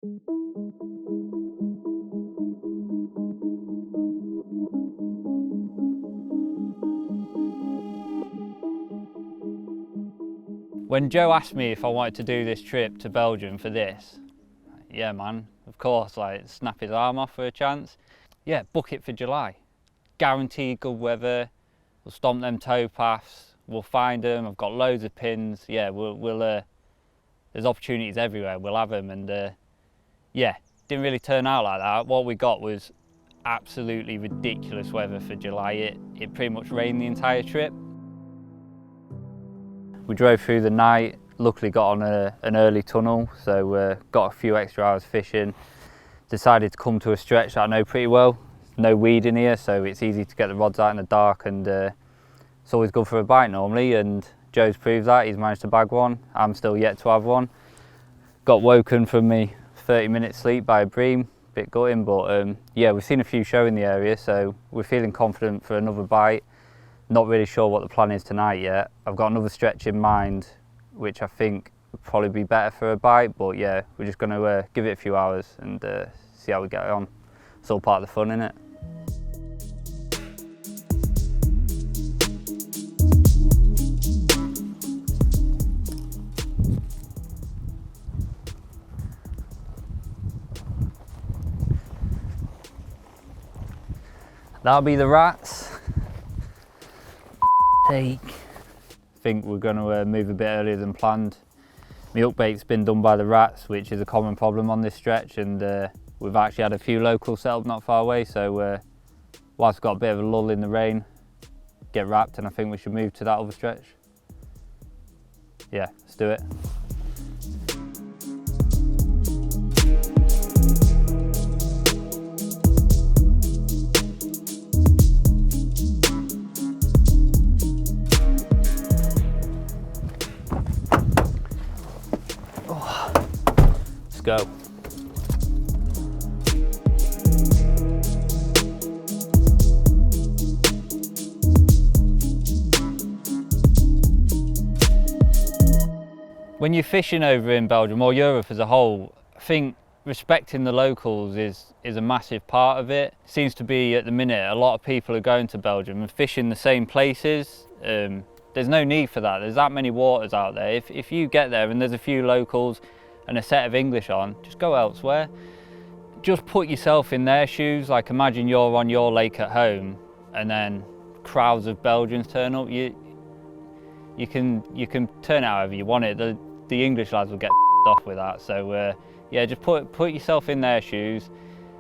When Joe asked me if I wanted to do this trip to Belgium for this, yeah man, of course, like snap his arm off for a chance. Yeah, book it for July. Guaranteed good weather, we'll stomp them towpaths, we'll find them, I've got loads of pins, yeah, there's opportunities everywhere, we'll have them. And yeah, didn't really turn out like that. What we got was absolutely ridiculous weather for July. It pretty much rained the entire trip. We drove through the night, luckily got on an early tunnel, so got a few extra hours fishing. Decided to come to a stretch that I know pretty well. No weed in here, so it's easy to get the rods out in the dark, and it's always good for a bite normally, and Joe's proved that. He's managed to bag one. I'm still yet to have one. Got woken from me 30-minute sleep by a bream, bit gutting, but yeah, we've seen a few show in the area, so we're feeling confident for another bite. Not really sure what the plan is tonight yet. I've got another stretch in mind, which I think would probably be better for a bite, but yeah, we're just going to give it a few hours and see how we get on. It's all part of the fun, innit? That'll be the rats. I think we're going to move a bit earlier than planned. My hookbait's been done by the rats, which is a common problem on this stretch, and we've actually had a few locals set up not far away, so whilst we've got a bit of a lull in the rain, get wrapped, and I think we should move to that other stretch. Yeah, let's do it. Go. When you're fishing over in Belgium or Europe as a whole, I think respecting the locals is a massive part of it. Seems to be at the minute a lot of people are going to Belgium and fishing the same places. There's no need for that. There's that many waters out there. If you get there and there's a few locals and a set of English on, just go elsewhere. Just put yourself in their shoes. Like imagine you're on your lake at home and then crowds of Belgians turn up. You can turn it however you want it. The English lads will get off with that. So yeah, just put yourself in their shoes.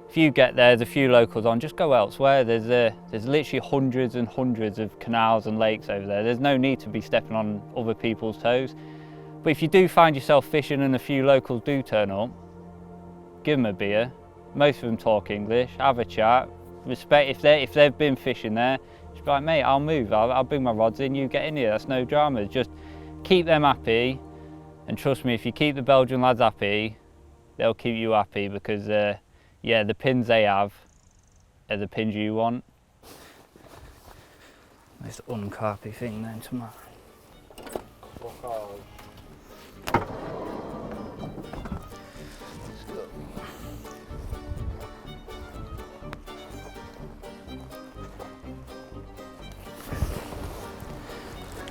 If you get there, there's a few locals on, just go elsewhere. There's literally hundreds and hundreds of canals and lakes over there. There's no need to be stepping on other people's toes. But if you do find yourself fishing and a few locals do turn up, give them a beer. Most of them talk English, have a chat. Respect if they've been fishing there, just be like, mate, I'll move, I'll bring my rods in, you get in here, that's no drama. Just keep them happy, and trust me, if you keep the Belgian lads happy, they'll keep you happy, because yeah, the pins they have are the pins you want. This uncarpy thing then tomorrow.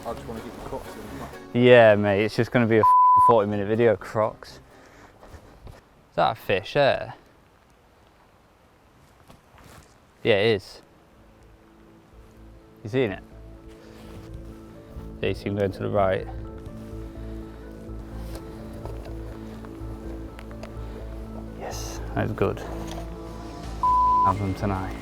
I just want to get the crocs in. Yeah, mate, it's just going to be a 40-minute video, crocs. Is that a fish there? Yeah, it is. You seen it? Yeah, you see him going to the right. Yes, that's good. Have them tonight.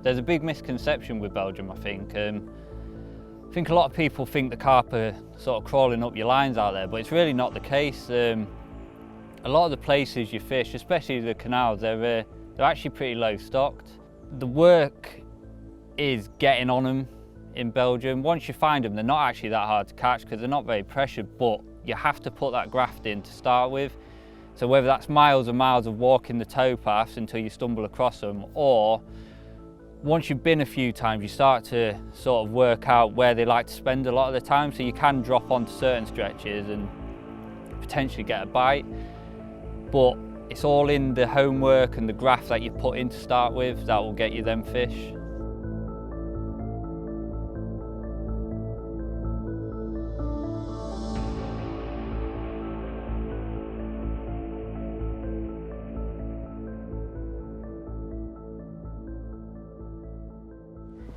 There's a big misconception with Belgium, I think. I think a lot of people think the carp are sort of crawling up your lines out there, but it's really not the case. A lot of the places you fish, especially the canals, they're actually pretty low stocked. The work is getting on them in Belgium. Once you find them, they're not actually that hard to catch because they're not very pressured, but you have to put that graft in to start with. So whether that's miles and miles of walking the towpaths until you stumble across them, or once you've been a few times, you start to sort of work out where they like to spend a lot of the time, so you can drop onto certain stretches and potentially get a bite, but it's all in the homework and the graph that you put in to start with that will get you them fish.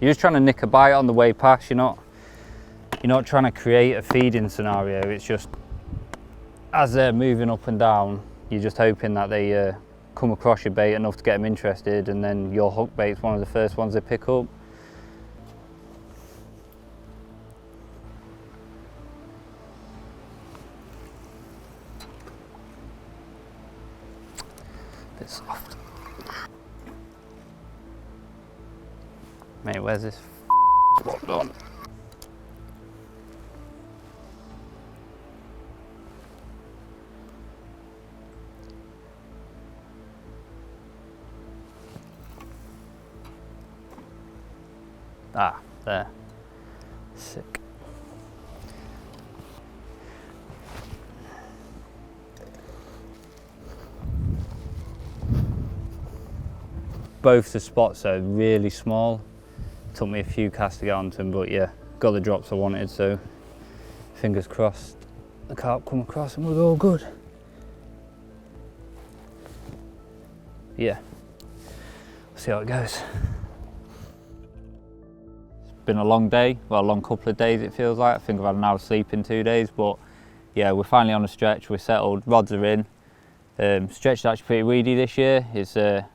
You're just trying to nick a bite on the way past. You're not trying to create a feeding scenario. It's just as they're moving up and down, you're just hoping that they come across your bait enough to get them interested, and then your hook bait's one of the first ones they pick up. Bit soft. Mate, where's this spot gone? Ah, there. Sick. Both the spots are really small. Took me a few casts to get onto them, but yeah, got the drops I wanted, so fingers crossed the carp come across and we're all good. Yeah, we'll see how it goes. It's been a long day, well, a long couple of days it feels like. I think I've had an hour's sleep in 2 days, but yeah, we're finally on a stretch, we're settled, rods are in. Stretch is actually pretty weedy this year. It's a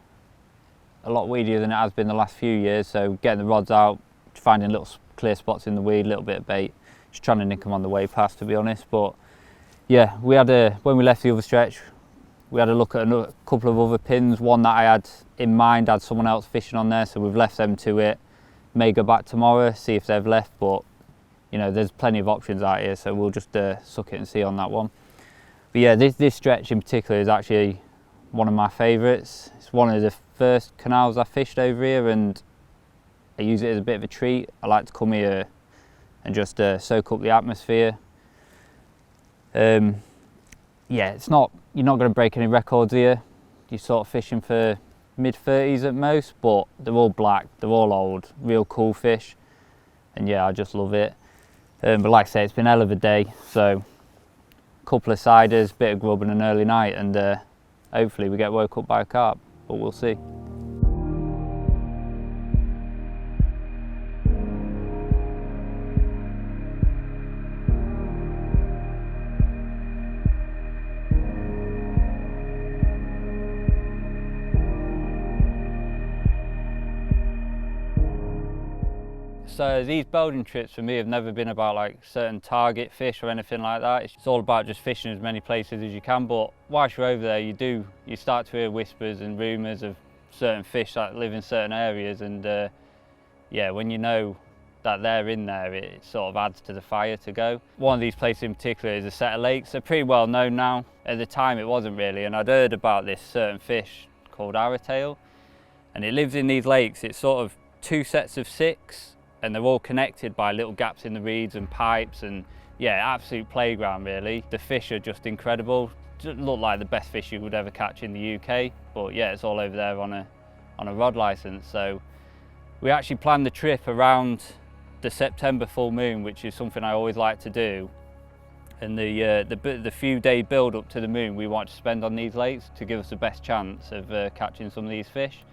lot weedier than it has been the last few years, so getting the rods out, finding little clear spots in the weed, a little bit of bait, just trying to nick them on the way past, to be honest. But yeah, we had when we left the other stretch, we had a look at a couple of other pins. One that I had in mind had someone else fishing on there, so we've left them to it. May go back tomorrow, see if they've left, but you know, there's plenty of options out here, so we'll just suck it and see on that one. But yeah, this stretch in particular is actually one of my favourites. It's one of the first canals I fished over here, and I use it as a bit of a treat. I like to come here and just soak up the atmosphere. Yeah, you're not going to break any records here. You're sort of fishing for mid-30s at most, but they're all black, they're all old, real cool fish, and yeah, I just love it. But like I say, it's been a hell of a day, so a couple of ciders, bit of grub and an early night, and hopefully we get woke up by a carp, but we'll see. So these Belgian trips for me have never been about like certain target fish or anything like that. It's all about just fishing as many places as you can. But whilst you're over there, you start to hear whispers and rumours of certain fish that live in certain areas, and yeah, when you know that they're in there, it sort of adds to the fire to go. One of these places in particular is a set of lakes. They're pretty well known now. At the time it wasn't really, and I'd heard about this certain fish called arrowtail, and it lives in these lakes. It's sort of 2 sets of 6, and they're all connected by little gaps in the reeds and pipes, and yeah, absolute playground really. The fish are just incredible. Just look like the best fish you would ever catch in the UK, but yeah, it's all over there on a rod license. So we actually planned the trip around the September full moon, which is something I always like to do, and the few day build up to the moon we want to spend on these lakes to give us the best chance of catching some of these fish.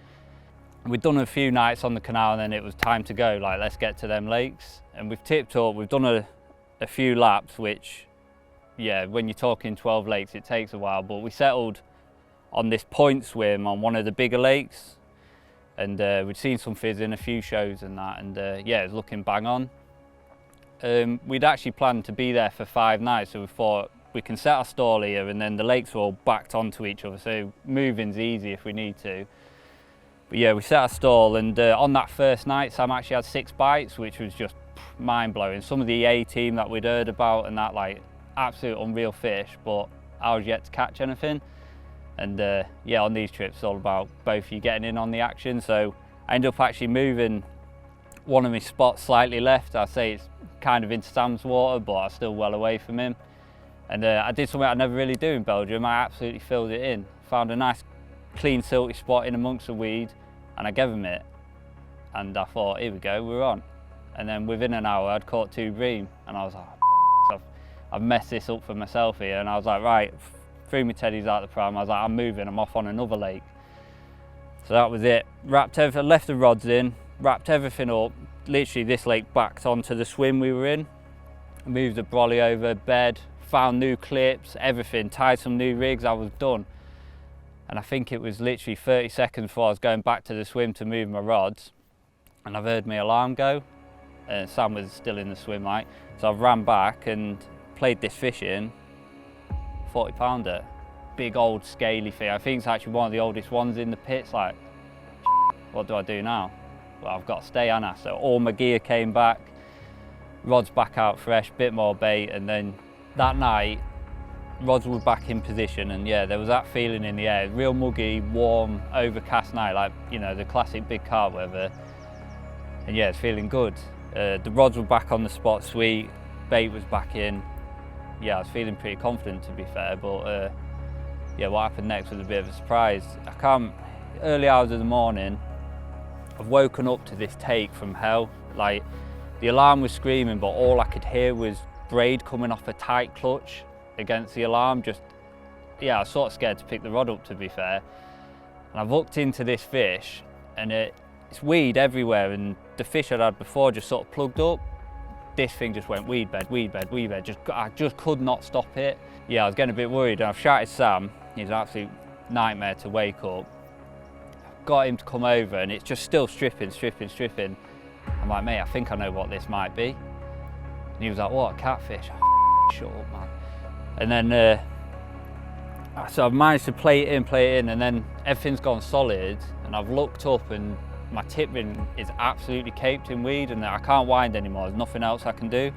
We'd done a few nights on the canal, and then it was time to go, like, let's get to them lakes. And we've tipped up, we've done a few laps, which, yeah, when you're talking 12 lakes, it takes a while, but we settled on this point swim on one of the bigger lakes, and we'd seen some fizz in a few shows and that, and yeah, it was looking bang on. We'd actually planned to be there for 5 nights, so we thought we can set our stall here, and then the lakes are all backed onto each other, so moving's easy if we need to. But yeah, we set our stall, and on that first night, Sam actually had 6 bites, which was just mind-blowing. Some of the A team that we'd heard about and that, like, absolute unreal fish, but I was yet to catch anything. And yeah, on these trips, it's all about both you getting in on the action. So I ended up actually moving one of my spots slightly left. I'd say it's kind of into Sam's water, but I'm still well away from him. And I did something I never really do in Belgium. I absolutely filled it in. Found a nice, clean, silty spot in amongst the weed, and I gave him it. And I thought, here we go, we're on. And then within an hour, I'd caught 2 bream, and I was like, I've messed this up for myself here. And I was like, right, threw my teddies out the pram. I was like, I'm moving, I'm off on another lake. So that was it. Wrapped everything, left the rods in, wrapped everything up. Literally, this lake backed onto the swim we were in. Moved the brolly over, bed, found new clips, everything, tied some new rigs, I was done. And I think it was literally 30 seconds before I was going back to the swim to move my rods, and I've heard my alarm go, and Sam was still in the swim like. So I've ran back and played this fish in, 40 pounder. Big old scaly thing. I think it's actually one of the oldest ones in the pits. Like, what do I do now? Well, I've got to stay, Anna. So all my gear came back, rods back out fresh, bit more bait, and then that night, rods were back in position, and yeah, there was that feeling in the air. Real muggy, warm, overcast night, like, you know, the classic big carp weather. And yeah, it's feeling good. The rods were back on the spot, sweet, bait was back in. Yeah, I was feeling pretty confident, to be fair, but yeah, what happened next was a bit of a surprise. Early hours of the morning, I've woken up to this take from hell. Like, the alarm was screaming, but all I could hear was braid coming off a tight clutch against the alarm. Just, yeah, I was sort of scared to pick the rod up, to be fair. And I've looked into this fish, and it's weed everywhere, and the fish I'd had before just sort of plugged up. This thing just went weed bed, weed bed, weed bed. I just could not stop it. Yeah, I was getting a bit worried, and I've shouted Sam. He's an absolute nightmare to wake up. Got him to come over, and it's just still stripping, stripping, stripping. I'm like, mate, I think I know what this might be. And he was like, what, a catfish? Shut up, man. And then, so I've managed to play it in, and then everything's gone solid, and I've looked up, and my tip ring is absolutely caked in weed, and I can't wind anymore. There's nothing else I can do.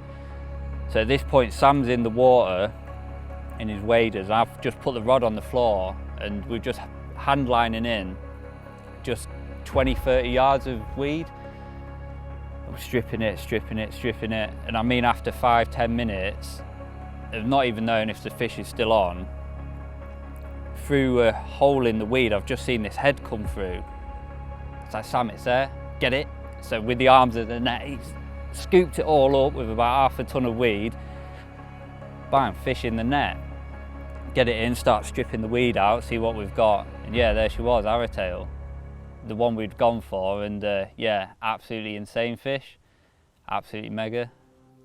So at this point, Sam's in the water in his waders, and I've just put the rod on the floor, and we're just hand lining in just 20, 30 yards of weed. I'm stripping it, stripping it, stripping it. And I mean, after 5-10 minutes of not even knowing if the fish is still on, through a hole in the weed, I've just seen this head come through. It's like, Sam, it's there, get it. So with the arms of the net, he's scooped it all up with about half a ton of weed. Bang, fish in the net. Get it in, start stripping the weed out, see what we've got. And yeah, there she was, arrowtail. The one we'd gone for, and yeah, absolutely insane fish, absolutely mega.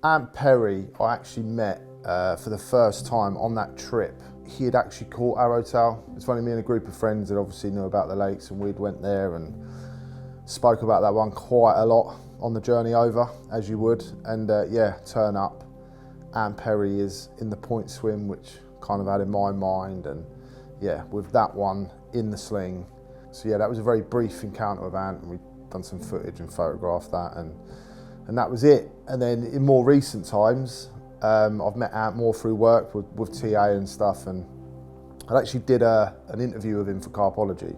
Ant Perry, I actually met for the first time on that trip. He had actually caught arrowtail. It's funny, me and a group of friends that obviously knew about the lakes, and we'd went there and spoke about that one quite a lot on the journey over, as you would. And yeah, turn up, Ant Perry is in the point swim, which kind of had in my mind, and yeah, with that one in the sling. So yeah, that was a very brief encounter with Ant, and we'd done some footage and photographed that, and that was it. And then in more recent times, I've met Ant more through work with TA and stuff, and I actually did an interview with him for Carpology.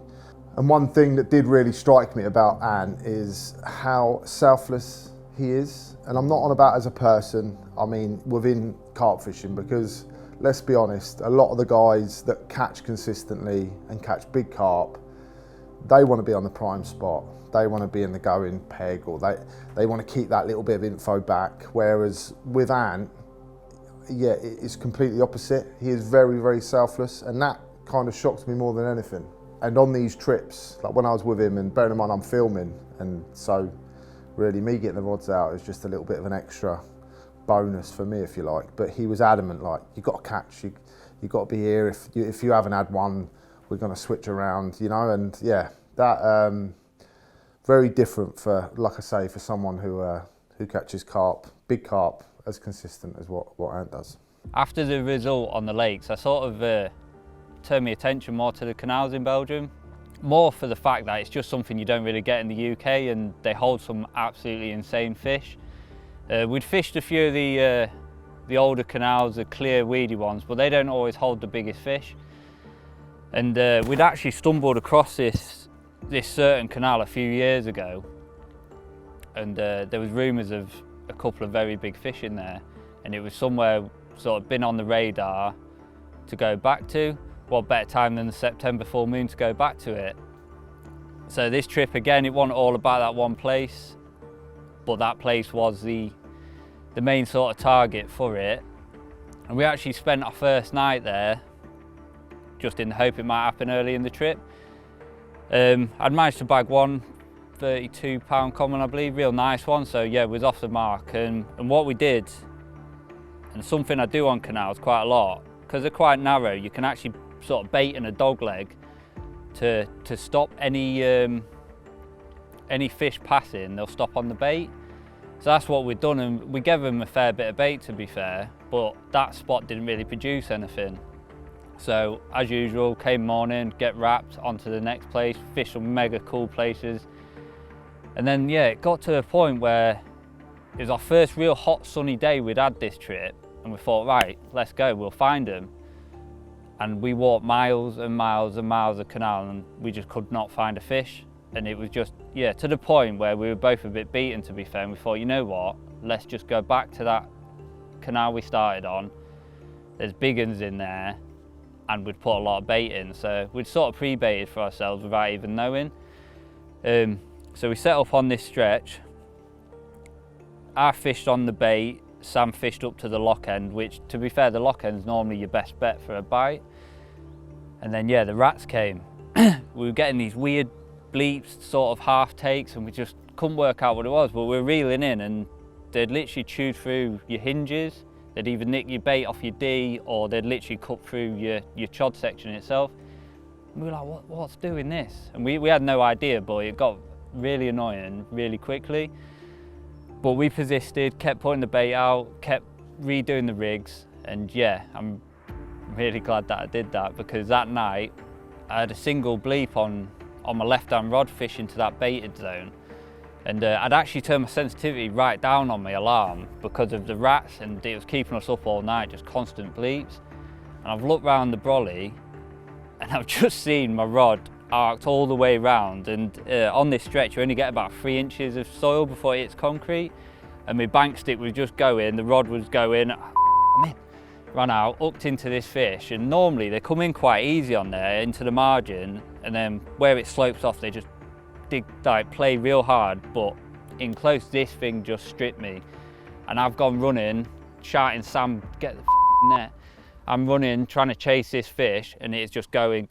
And one thing that did really strike me about Ant is how selfless he is. And I'm not on about as a person, I mean within carp fishing, because let's be honest, a lot of the guys that catch consistently and catch big carp, they want to be on the prime spot. They want to be in the going peg, or they want to keep that little bit of info back. Whereas with Ant, yeah, it's completely opposite. He is very, very selfless, and that kind of shocked me more than anything. And on these trips, like when I was with him, and bearing in mind I'm filming, and so really me getting the rods out is just a little bit of an extra bonus for me, if you like. But he was adamant, like, you got to catch, you got to be here. If you haven't had one, we're going to switch around, you know. And yeah, that very different for, like I say, for someone who catches carp, big carp, as consistent as what Ant does. After the result on the lakes, I sort of turned my attention more to the canals in Belgium. More for the fact that it's just something you don't really get in the UK, and they hold some absolutely insane fish. We'd fished a few of the older canals, the clear weedy ones, but they don't always hold the biggest fish. And we'd actually stumbled across this this certain canal a few years ago, and there was rumours of a couple of very big fish in there, and it was somewhere sort of been on the radar to go back to. What better time than the September full moon to go back to it? So this trip again, it wasn't all about that one place, but that place was the main sort of target for it. And we actually spent our first night there just in the hope it might happen early in the trip. I'd managed to bag one 32-pound common, I believe, real nice one. So yeah, it was off the mark. And what we did, and something I do on canals quite a lot, because they're quite narrow, you can actually sort of bait in a dog leg to stop any fish passing. They'll stop on the bait. So that's what we've done, and we gave them a fair bit of bait, to be fair, but that spot didn't really produce anything. So as usual, came morning, get wrapped onto the next place, fish some mega cool places. And then yeah, it got to a point where it was our first real hot sunny day we'd had this trip, and we thought, right, let's go, we'll find them. And we walked miles and miles and miles of canal, and we just could not find a fish. And it was just, yeah, to the point where we were both a bit beaten, to be fair, and we thought, you know what, let's just go back to that canal we started on. There's big uns in there, and we'd put a lot of bait in. So we'd sort of pre-baited for ourselves without even knowing. So we set up on this stretch. I fished on the bait, Sam fished up to the lock end, which, to be fair, the lock end's normally your best bet for a bite. And then yeah, the rats came. We were getting these weird bleeps, sort of half takes, and we just couldn't work out what it was, but we were reeling in, and they'd literally chewed through your hinges. They'd either nick your bait off your D, or they'd literally cut through your chod section itself. And we were like, what's doing this? And we had no idea, but it got really annoying really quickly. But we persisted, kept putting the bait out, kept redoing the rigs, and yeah, I'm really glad that I did that, because that night I had a single bleep on my left-hand rod fishing to that baited zone. And I'd actually turned my sensitivity right down on my alarm because of the rats, and it was keeping us up all night, just constant bleeps. And I've looked round the brolly, and I've just seen my rod arced all the way round, and on this stretch you only get about 3 inches of soil before it hits concrete, and my bank stick was just going, the rod was going, I'm in. Ran out, hooked into this fish, and normally they come in quite easy on there into the margin, and then where it slopes off they just play real hard, but in close this thing just stripped me, and I've gone running shouting, Sam, get the net. I'm running trying to chase this fish, and it's just going,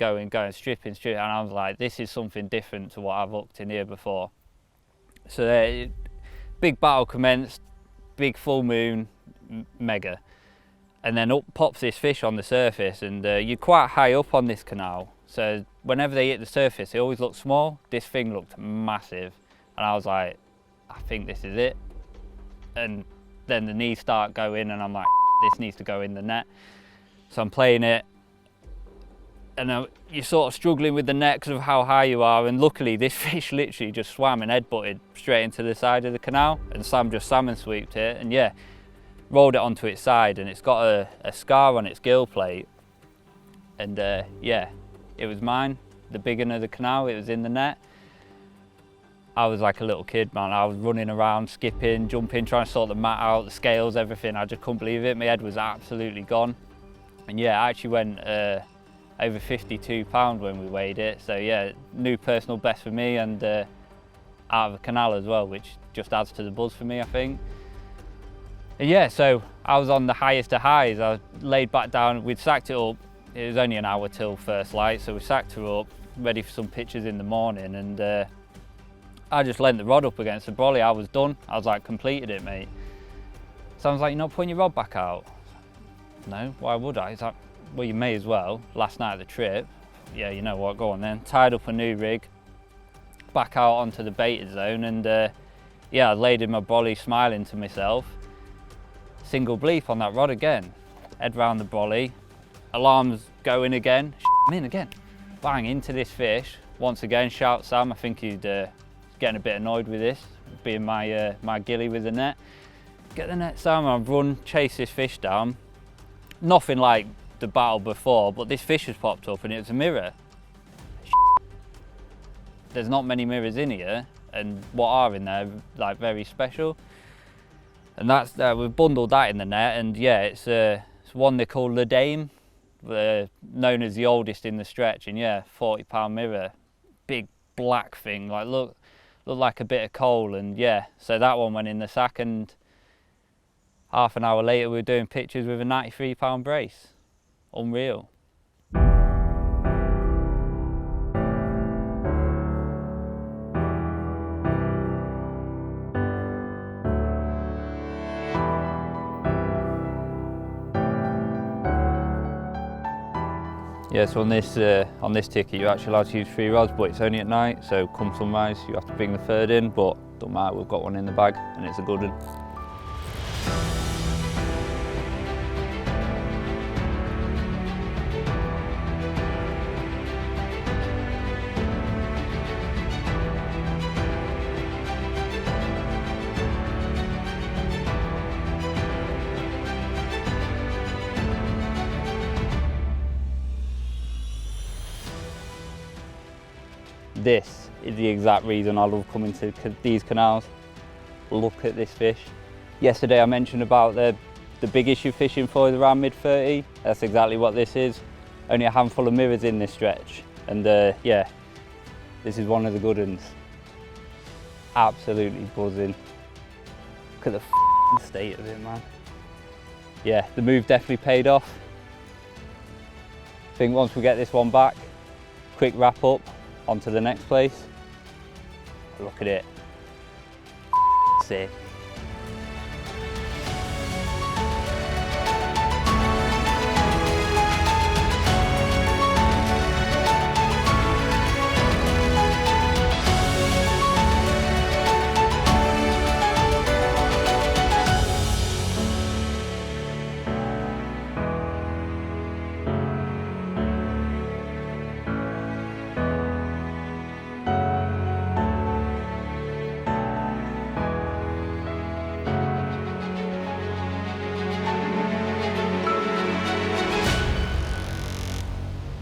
stripping, and I was like, this is something different to what I've hooked in here before. So big battle commenced, big full moon, mega. And then up pops this fish on the surface, and you're quite high up on this canal, so whenever they hit the surface they always look small. This thing looked massive, and I was like, I think this is it. And then the knees start going, and I'm like, this needs to go in the net. So I'm playing it, and you're sort of struggling with the net because of how high you are, and luckily this fish literally just swam and head-butted straight into the side of the canal, and Sam just salmon sweeped it, and yeah, rolled it onto its side, and it's got a scar on its gill plate, and yeah, it was mine, the big one of the canal. It was in the net. I was like a little kid, man. I was running around, skipping, jumping, trying to sort the mat out, the scales, everything. I just couldn't believe it. My head was absolutely gone. And yeah, I actually went over 52 pounds when we weighed it, so yeah, new personal best for me, and out of the canal as well, which just adds to the buzz for me, I think. And yeah, so I was on the highest of highs. I laid back down, we'd sacked it up. It was only an hour till first light, so we sacked her up, ready for some pictures in the morning, and I just leant the rod up against the brolly. I was done. I was like, completed it, mate. So I was like, you're not putting your rod back out? No, why would I? He's like, well, you may as well. Last night of the trip. Yeah, you know what, go on then. Tied up a new rig, back out onto the baited zone, and yeah, I laid in my brolly smiling to myself. Single bleep on that rod again. Head round the brolly, alarms going again. I'm in again. Bang into this fish. Once again, shout Sam. I think he'd getting a bit annoyed with this, being my gilly with the net. Get the net, Sam. I run, chase this fish down. Nothing like the battle before, but this fish has popped up, and it was a mirror. there's not many mirrors in here, and what are in there like very special. And that's we've bundled that in the net, and yeah, it's one they call the Dame, known as the oldest in the stretch, and yeah, 40-pound mirror, big black thing, like look like a bit of coal. And yeah, so that one went in the sack, and half an hour later we were doing pictures with a 93-pound brace. Unreal. Yeah, so on this ticket you're actually allowed to use 3 rods, but it's only at night, so come sunrise you have to bring the 3rd in, but don't matter, we've got one in the bag and it's a good one. This is the exact reason I love coming to these canals. Look at this fish. Yesterday I mentioned about the big issue fishing for is around mid-30. That's exactly what this is. Only a handful of mirrors in this stretch. And yeah, this is one of the good ones. Absolutely buzzing. Look at the state of it, man. Yeah, the move definitely paid off. I think once we get this one back, quick wrap up, on to the next place. Look at it. Sick.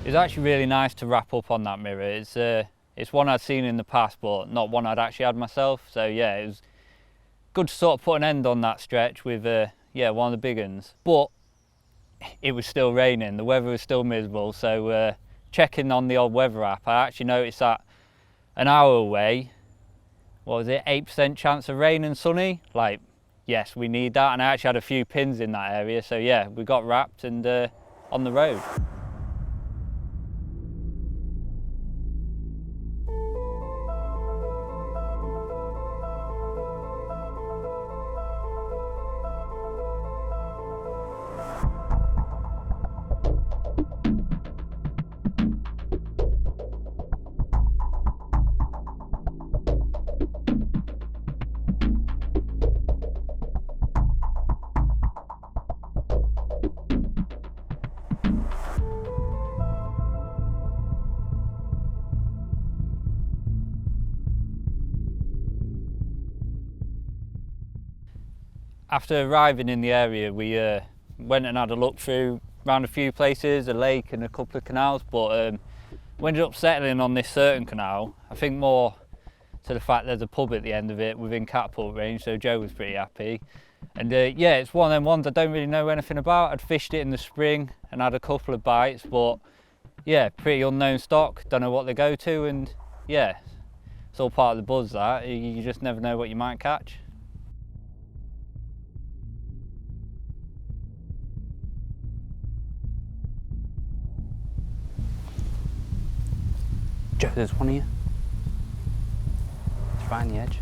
It's actually really nice to wrap up on that mirror. It's one I'd seen in the past, but not one I'd actually had myself. So yeah, it was good to sort of put an end on that stretch with yeah, one of the big ones. But it was still raining, the weather was still miserable. So checking on the old weather app, I actually noticed that an hour away, what was it, 8% chance of rain and sunny? Like, yes, we need that. And I actually had a few pins in that area. So yeah, we got wrapped and on the road. After arriving in the area, we went and had a look through around a few places, a lake and a couple of canals, but we ended up settling on this certain canal. I think more to the fact there's a pub at the end of it within catapult range, so Joe was pretty happy. And yeah, it's one of them ones I don't really know anything about. I'd fished it in the spring and had a couple of bites, but yeah, pretty unknown stock, don't know what they go to, and yeah, it's all part of the buzz that, you just never know what you might catch. Joe, there's one here. It's right on the edge.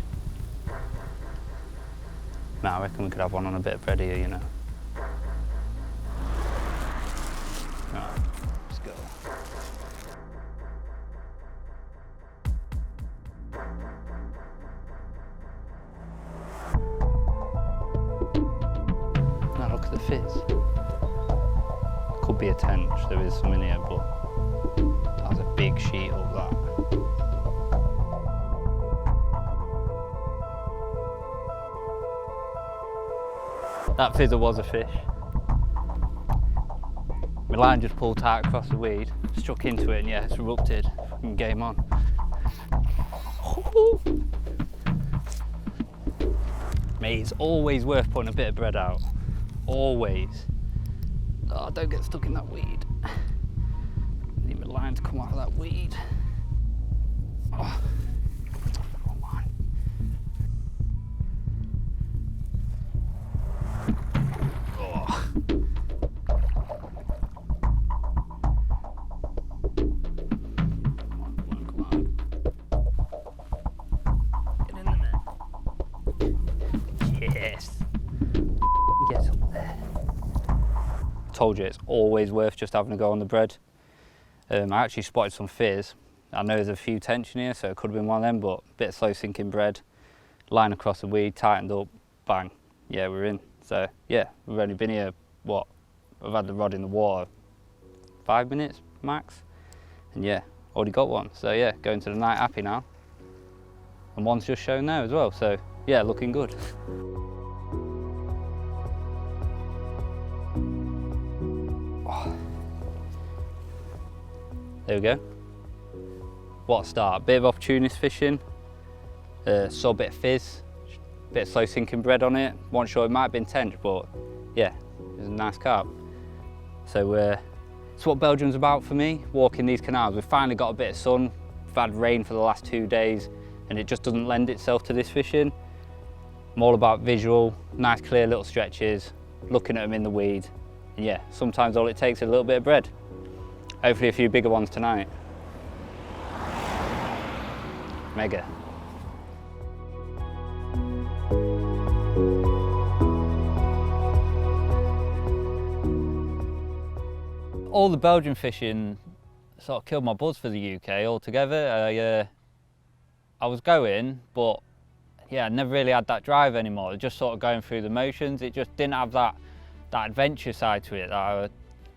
No, I reckon we could have one on a bit of bread here, you know. Right, let's go. Now look at the fizz. Could be a tench, there is some in here, but that's a big sheet of that. That fizzer was a fish. My line just pulled tight across the weed, struck into it, and yeah, it's erupted. Fucking game on. Mate, it's always worth putting a bit of bread out. Always. Oh, don't get stuck in that weed. Need my line to come out of that weed. Oh. Wrong line. Oh. Come on. Get in there. Yes. Get up there. Told you it's always worth just having a go on the bread. I actually spotted some fizz. I know there's a few tension here, so it could have been one of them, but a bit of slow sinking bread, line across the weed, tightened up, bang, yeah, we're in. So yeah, we've only been here, what, I've had the rod in the water 5 minutes max, and yeah, already got one. So yeah, going to the night happy now. And one's just shown there as well, so yeah, looking good. There we go. What a start. Bit of opportunist fishing. Saw a bit of fizz, bit of slow sinking bread on it. Wasn't sure, it might have been tench, but yeah, it was a nice carp. So it's what Belgium's about for me, walking these canals. We've finally got a bit of sun. We've had rain for the last 2 days and it just doesn't lend itself to this fishing. I'm all about visual, nice clear little stretches, looking at them in the weed. And yeah, sometimes all it takes is a little bit of bread. Hopefully a few bigger ones tonight. Mega. All the Belgian fishing sort of killed my buzz for the UK altogether. I was going, but yeah, I never really had that drive anymore. Just sort of going through the motions. It just didn't have that adventure side to it that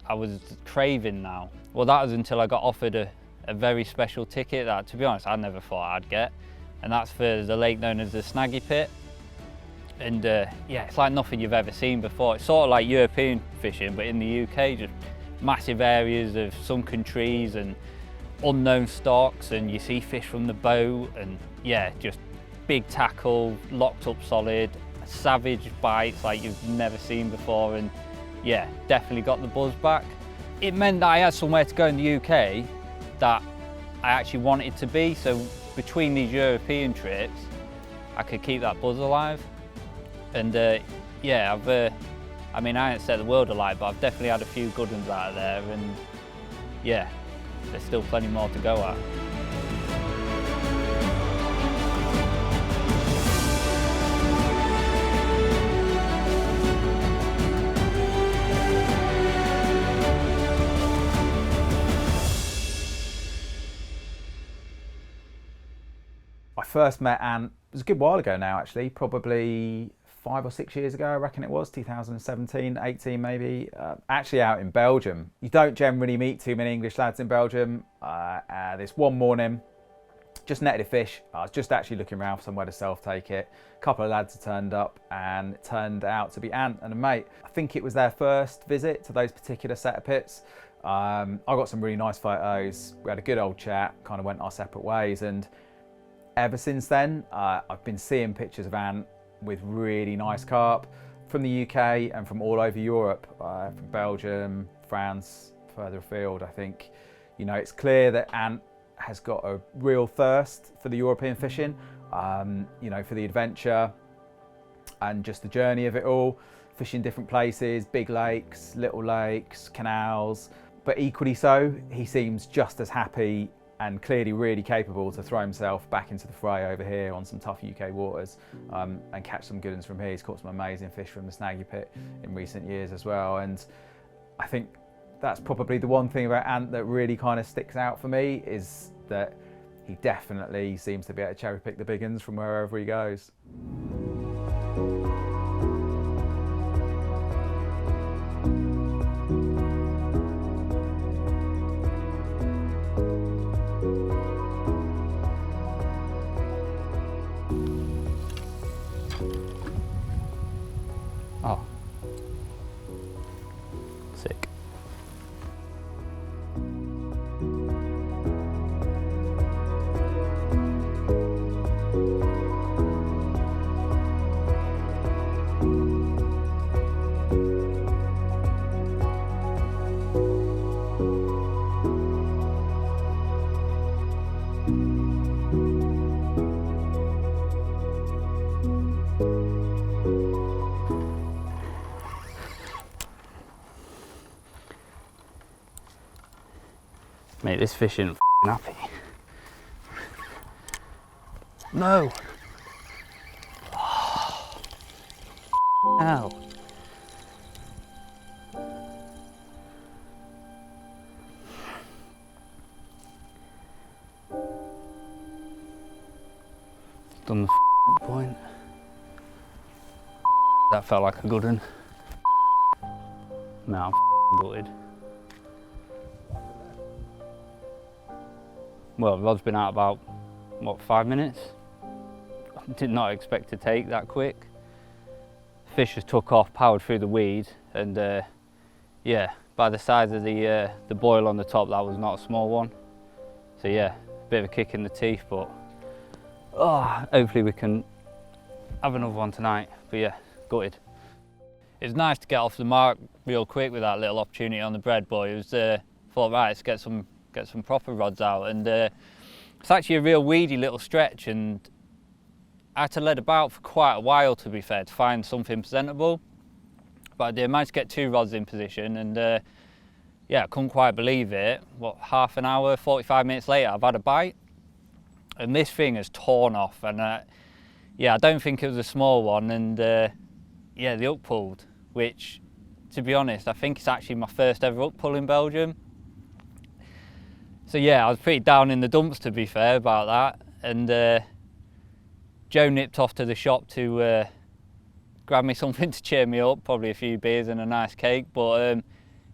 I was craving now. Well, that was until I got offered a very special ticket that, to be honest, I never thought I'd get. And that's for the lake known as the Snaggy Pit. And yeah, it's like nothing you've ever seen before. It's sort of like European fishing, but in the UK, just massive areas of sunken trees and unknown stocks, and you see fish from the boat, and yeah, just big tackle, locked up solid, savage bites like you've never seen before, and yeah, definitely got the buzz back. It meant that I had somewhere to go in the UK that I actually wanted to be, so between these European trips, I could keep that buzz alive. And yeah, I mean, I ain't set the world alight, but I've definitely had a few good ones out of there, and yeah, there's still plenty more to go at. I first met Ant, it was a good while ago now actually, probably 5 or 6 years ago, I reckon it was, 2017, 18 maybe, actually out in Belgium. You don't generally meet too many English lads in Belgium. This one morning, just netted a fish. I was just actually looking around for somewhere to self-take it. A couple of lads had turned up and it turned out to be Ant and a mate. I think it was their first visit to those particular set of pits. I got some really nice photos. We had a good old chat, kind of went our separate ways, and ever since then, I've been seeing pictures of Ant with really nice carp from the UK and from all over Europe, from Belgium, France, further afield. I think, you know, it's clear that Ant has got a real thirst for the European fishing, you know, for the adventure and just the journey of it all, fishing different places, big lakes, little lakes, canals, but equally so, he seems just as happy and clearly really capable to throw himself back into the fray over here on some tough UK waters, and catch some good ones from here. He's caught some amazing fish from the Snaggy Pit in recent years as well, and I think that's probably the one thing about Ant that really kind of sticks out for me, is that he definitely seems to be able to cherry pick the big ones from wherever he goes. Oh, sick. Mate, this fish isn't happy. No! Oh, hell. Done the point. That felt like a good one. Now I'm gutted. Well, the rod's been out about, what, 5 minutes? Did not expect to take that quick. Fish just took off, powered through the weed, and yeah, by the size of the boil on the top, that was not a small one. So yeah, a bit of a kick in the teeth, but hopefully we can have another one tonight. But yeah, gutted. It's nice to get off the mark real quick with that little opportunity on the bread, but it was thought, right, let's get some proper rods out, and it's actually a real weedy little stretch, and I had to lead about for quite a while, to be fair, to find something presentable. But I did manage to get 2 rods in position, and yeah, I couldn't quite believe it. What, half an hour, 45 minutes later, I've had a bite, and this thing has torn off, and yeah, I don't think it was a small one, and yeah, the hook pulled, which, to be honest, I think it's actually my first ever hook pull in Belgium. So yeah, I was pretty down in the dumps, to be fair, about that, and Joe nipped off to the shop to grab me something to cheer me up, probably a few beers and a nice cake, but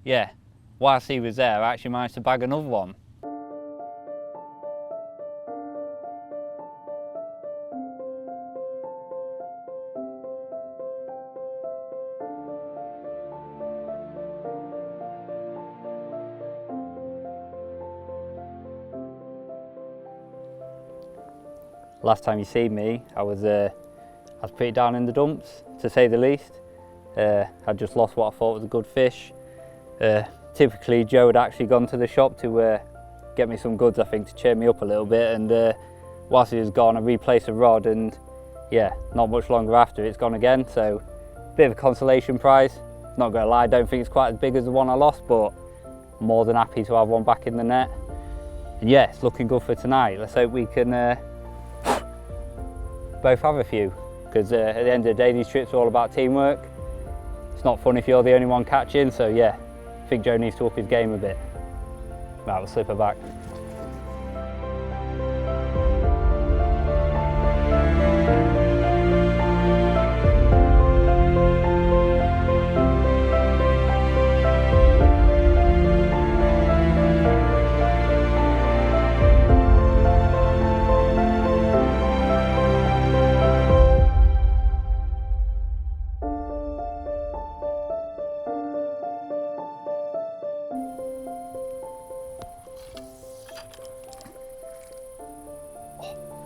yeah, whilst he was there, I actually managed to bag another one. Last time you see me, I was pretty down in the dumps, to say the least. I'd just lost what I thought was a good fish. Typically, Joe had actually gone to the shop to get me some goods, I think, to cheer me up a little bit. And whilst he was gone, I replaced the rod, and yeah, not much longer after, it's gone again. So, bit of a consolation prize. Not gonna lie, I don't think it's quite as big as the one I lost, but more than happy to have one back in the net. And yeah, it's looking good for tonight. Let's hope we can both have a few, because at the end of the day, these trips are all about teamwork. It's not fun if you're the only one catching, so yeah, I think Joe needs to up his game a bit. Right, we'll slip her back.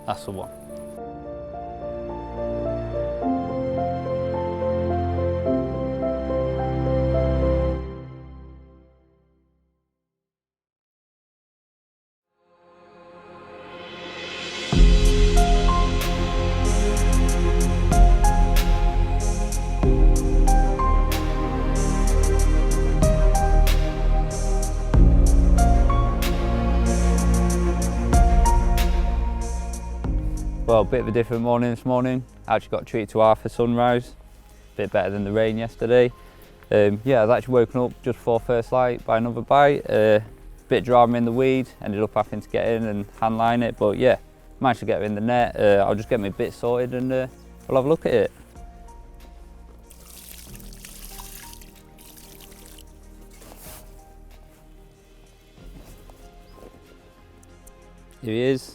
That's the one. Well, a bit of a different morning this morning. I actually got treated to half for sunrise. A bit better than the rain yesterday. Yeah, I was actually woken up just before first light by another bite. Bit of drama in the weed, ended up having to get in and hand line it, but yeah, managed to get her in the net. I'll just get my bit sorted and we'll have a look at it. Here he is.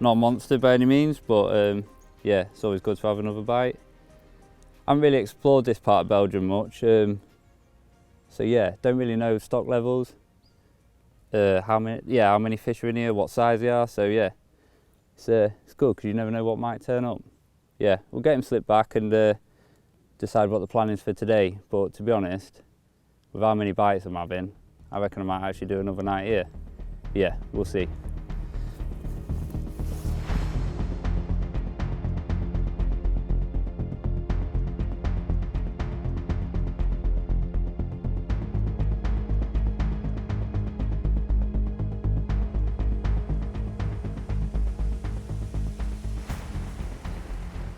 Not a monster by any means, but yeah, it's always good to have another bite. I haven't really explored this part of Belgium much, so yeah, don't really know stock levels, how many fish are in here, what size they are. So yeah, it's good because you never know what might turn up. Yeah, we'll get him slipped back and decide what the plan is for today. But to be honest, with how many bites I'm having, I reckon I might actually do another night here. Yeah, we'll see.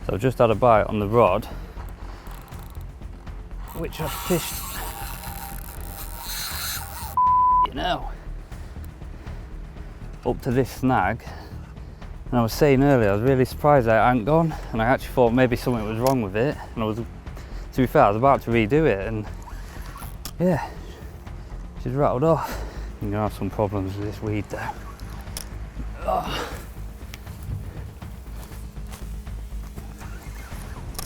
So I've just had a bite on the rod, which I've fished, up to this snag. And I was saying earlier, I was really surprised that it hadn't gone, and I actually thought maybe something was wrong with it. And to be fair, I was about to redo it, and yeah, she's rattled off. I'm gonna have some problems with this weed though. Oh.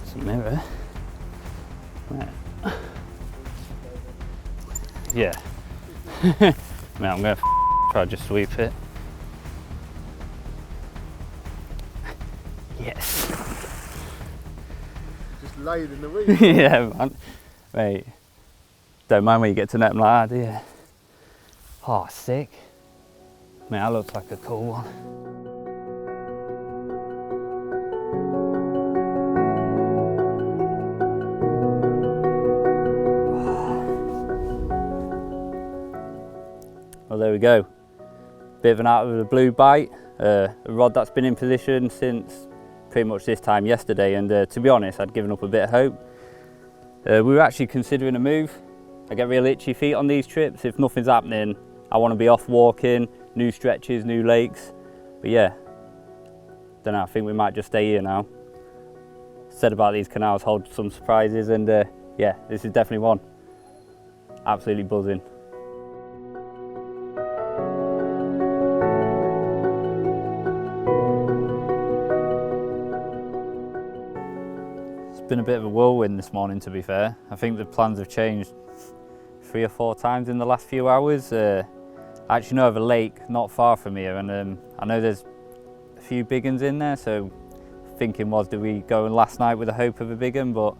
It's a mirror. Right. Yeah. Man, I'm gonna try to just sweep it. Yes. Just laid in the reef. Yeah, man. Mate, don't mind when you get to net them like that, do you? Oh, sick. Man, that looks like a cool one. Well, there we go. Bit of an out of the blue bite. A rod that's been in position since pretty much this time yesterday, and to be honest, I'd given up a bit of hope. We were actually considering a move. I get real itchy feet on these trips. If nothing's happening, I want to be off walking, new stretches, new lakes. But yeah, don't know, I think we might just stay here now. Said about these canals hold some surprises, and yeah, this is definitely one. Absolutely buzzing. It's been a bit of a whirlwind this morning, to be fair. I think the plans have changed 3 or 4 times in the last few hours. I actually know of a lake not far from here, and I know there's a few big ones in there, so thinking was, do we go last night with the hope of a big one? But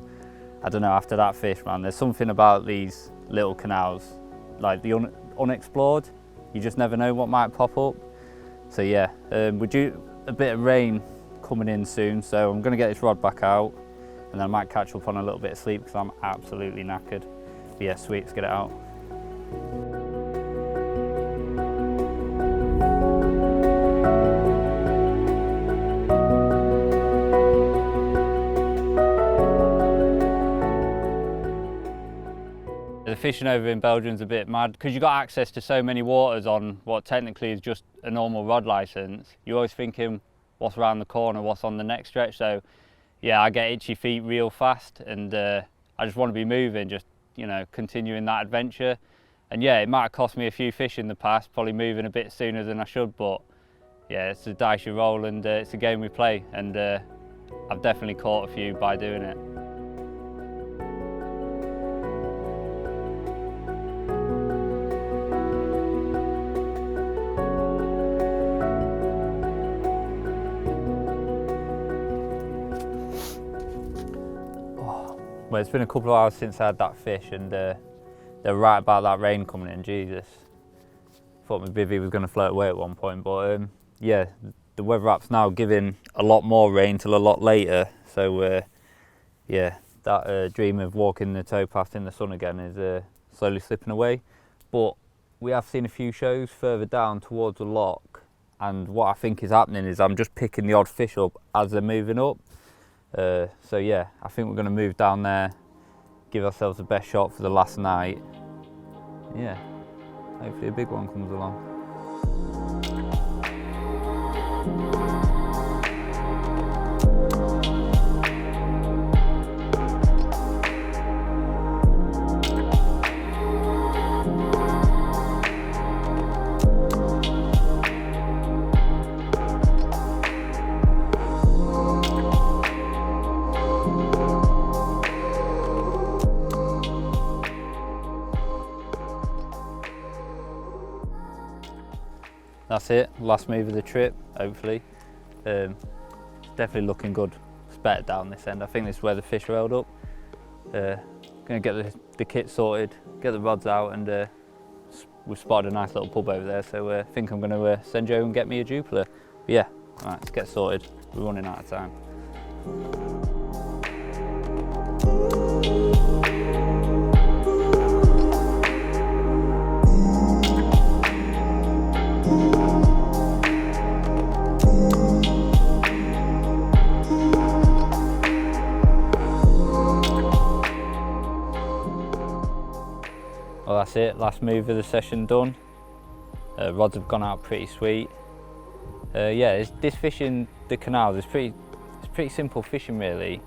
I don't know, after that fish, man, there's something about these little canals, like the Unexplored. You just never know what might pop up. So yeah, we're due a bit of rain coming in soon, so I'm gonna get this rod back out, and then I might catch up on a little bit of sleep because I'm absolutely knackered. But yeah, sweet, let's get it out. The fishing over in Belgium's a bit mad because you've got access to so many waters on what technically is just a normal rod license. You're always thinking what's around the corner, what's on the next stretch. So yeah, I get itchy feet real fast, and I just want to be moving, just, you know, continuing that adventure. And yeah, it might have cost me a few fish in the past, probably moving a bit sooner than I should, but yeah, it's a dice you roll, and it's a game we play, and I've definitely caught a few by doing it. Well, it's been a couple of hours since I had that fish, and they're right about that rain coming in. Jesus, thought my bivvy was going to float away at one point, but yeah, the weather app's now giving a lot more rain till a lot later. So yeah, that dream of walking the towpath in the sun again is slowly slipping away. But we have seen a few shows further down towards the lock, and what I think is happening is I'm just picking the odd fish up as they're moving up. So yeah, I think we're going to move down there, give ourselves the best shot for the last night. Yeah, hopefully a big one comes along. That's it, last move of the trip, hopefully. Definitely looking good. It's better down this end. I think this is where the fish are held up. Gonna get the kit sorted, get the rods out, and we've spotted a nice little pub over there, so I think I'm gonna send Joe and get me a Jupiler. But yeah, all right, let's get sorted. We're running out of time. Well, that's it, last move of the session done. Rods have gone out pretty sweet. Yeah, this fishing the canals is pretty simple fishing really.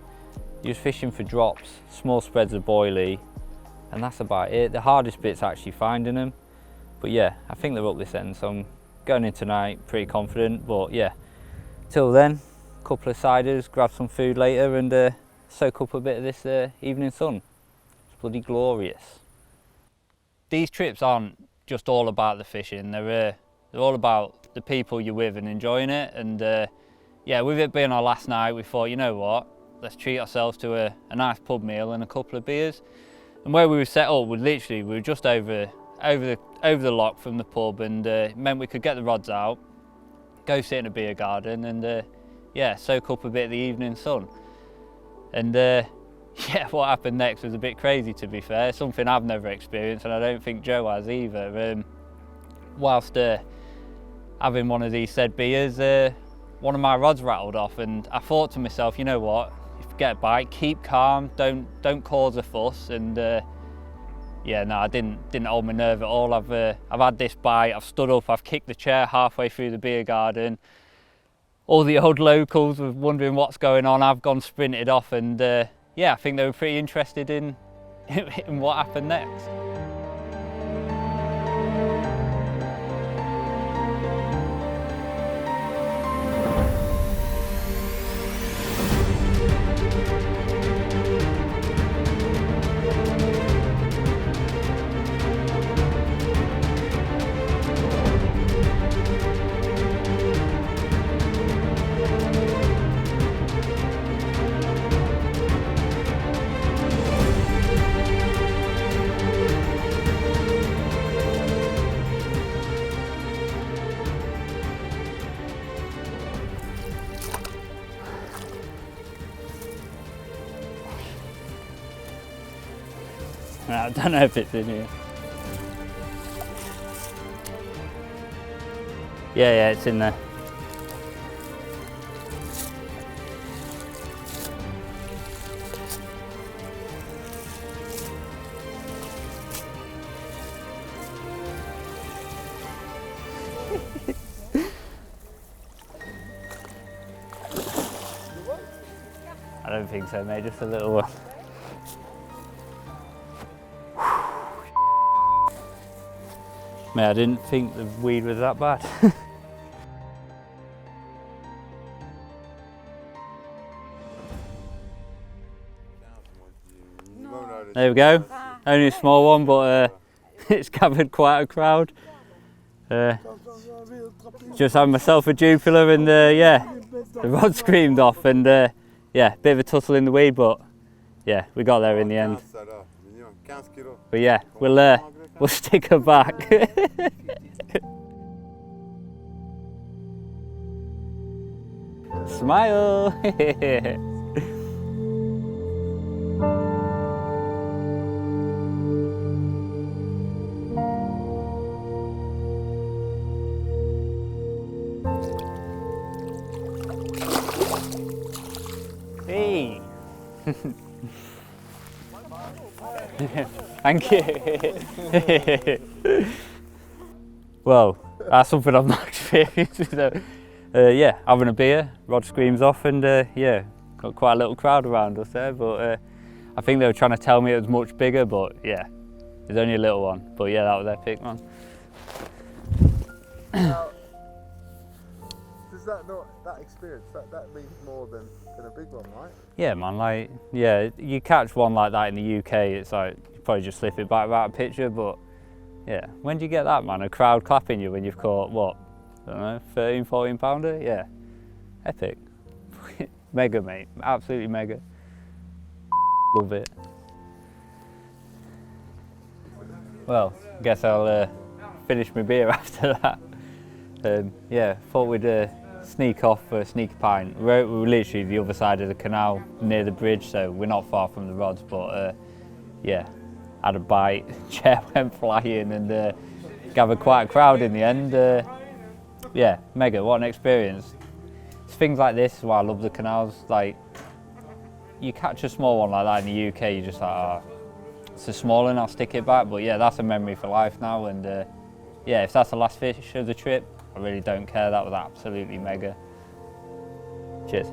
You're just fishing for drops, small spreads of boilie, and that's about it. The hardest bit's actually finding them. But yeah, I think they're up this end, so I'm going in tonight pretty confident. But yeah, till then, a couple of ciders, grab some food later, and soak up a bit of this evening sun. It's bloody glorious. These trips aren't just all about the fishing, they're all about the people you're with and enjoying it. And yeah, with it being our last night, we thought, you know what, let's treat ourselves to a nice pub meal and a couple of beers. And where we were set up, we were just over the lock from the pub, and it meant we could get the rods out, go sit in a beer garden, and yeah, soak up a bit of the evening sun. And yeah, what happened next was a bit crazy, to be fair. Something I've never experienced, and I don't think Joe has either. Whilst having one of these said beers, one of my rods rattled off, and I thought to myself, you know what, if you get a bite, keep calm, don't cause a fuss. And yeah, no, I didn't hold my nerve at all. I've had this bite, I've stood up, I've kicked the chair halfway through the beer garden. All the old locals were wondering what's going on. I've gone sprinted off, and yeah, I think they were pretty interested in what happened next. I don't know if it's in here. Yeah, it's in there. I don't think so, mate, just a little one. Mate, I didn't think the weed was that bad. There we go. Only a small one, but it's gathered quite a crowd. Just had myself a jupiler, and yeah, the rod screamed off, and yeah, bit of a tussle in the weed, but yeah, we got there in the end. But yeah, we'll stick her back. Smile. Hey. Thank you. Well, that's something I've not experienced. So, yeah, having a beer, rod screams off, and yeah, got quite a little crowd around us there. But I think they were trying to tell me it was much bigger, but yeah, it's only a little one. But yeah, that was epic, man. Now, does that experience, that means more than a big one, right? Yeah, man, like, yeah, you catch one like that in the UK, it's like, you probably just slip it back without a picture, but yeah, when do you get that, man? A crowd clapping you when you've caught, what, I don't know, 13, 14 pounder? Yeah, epic. Mega, mate, absolutely mega. Love it. Well, I guess I'll finish my beer after that. Yeah, thought we'd sneak off for a sneaky pint. We're literally the other side of the canal near the bridge, so we're not far from the rods, but yeah, had a bite, chair went flying, and gathered quite a crowd in the end. Yeah, mega, what an experience. It's things like this is why I love the canals. Like, you catch a small one like that in the UK, you're just like, oh, it's a small one, I'll stick it back. But yeah, that's a memory for life now. And yeah, if that's the last fish of the trip, I really don't care. That was absolutely mega. Cheers.